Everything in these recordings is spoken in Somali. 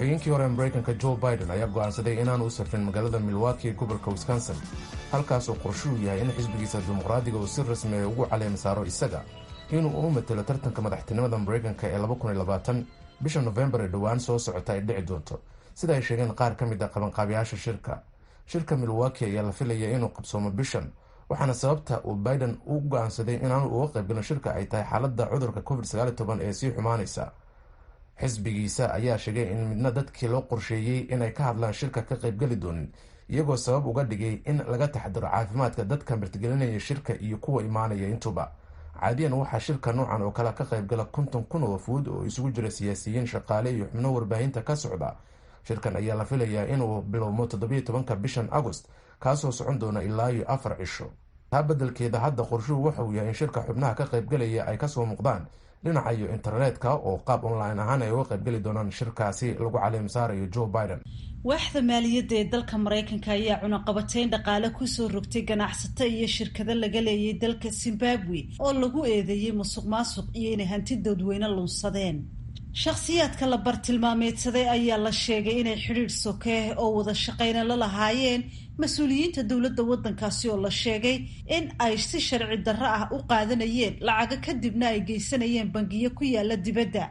ku-xigeenkii hore maraykanka Joe Biden ayaa go'aansaday inaanu u safrin magaalada Milwaukee ee gobolka Wisconsin, halkaas oo qorshuhu yahay in xisbigiisa dimuqraadiga uu si rasmi ah ugu caleema saaro isaga inuu u matalo tartanka madaxtinimada Maraykanka ee 2020 bisha November ee dhowaan soo socota ay dhici doonto, sida ay sheegeen qaar ka mid ah qabanqaabiyaasha shirka Milwaukee ayaa la filayaa inuu qabsoomo bishan, waxaana sababta uu Biden u go'aansaday inaanu uga qaybgalin shirka ay tahay xaaladda cudurka COVID-19 ee sii xumaanaysa. xisbigiisa ayaa sheegay in midna dadkii loo qorsheeyey inay ka hadlaan shirka ka qaybgali doonin, iyagoo sabab uga dhigay in laga taxadiro caafimaadka dadka martigelinaya shirka iyo kuwa imaanaya intuba. caadiyan waxaa shirka noocan oo kale ka qaybgala 50,000 oo wafuud oo isugu jira siyaasiyiin, shaqaale iyo xubno warbaahinta ka socda. shirkan ayaa la filayaa inuu bilowmo 17 bishan Agost, kaasoo socon doona ilaa 4 cisho. taa beddelkeeda hadda qorshuhu waxa uu yahay in shirka xubnaha ka qaybgalaya ay kasoo muuqdaan dhinaca iyo internetka oo qaab online ahaan ay uga qaybgali doonaan shirkaasi lagu caleem saarayo Joe Biden. waaxda maaliyadda ee dalka Maraykanka ayaa cunaqabateyn dhaqaale kusoo rogtay ganacsato iyo shirkado laga leeyahay dalka Zimbabwe oo lagu eedeeyay musuqmaasuq iyo inay hanti dadweyne lunsadeen. shakhsiyaadka la bartilmaameedsaday ayaa la sheegay inay xidhiidh sokeeh oo wada shaqayna la lahaayeen mas-uuliyiinta dowladda waddankaasi oo la sheegay in ay si sharci darro ah u qaadanayeen lacago kadibna ay geysanayeen bangiyo ku yaala dibadda.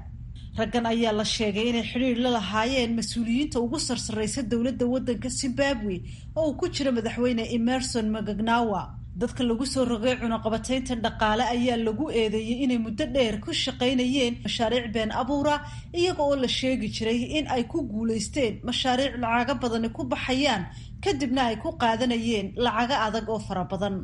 raggan ayaa la sheegay inay xidhiidh la lahaayeen mas-uuliyiinta ugu sarsarraysa dowladda waddanka Zimbabwe oo uu ku jiro madaxweyne Emmerson Mnangagwa. dadka lagu soo rogay cunaqabateynta dhaqaale ayaa lagu eedeeyay inay muddo dheer ku shaqaynayeen mashaariic been abuura, iyaga oo la sheegi jiray in ay ku guulaysteen mashaariic lacago badani ku baxayaan kadibna ay ku qaadanayeen lacago adag oo fara badan.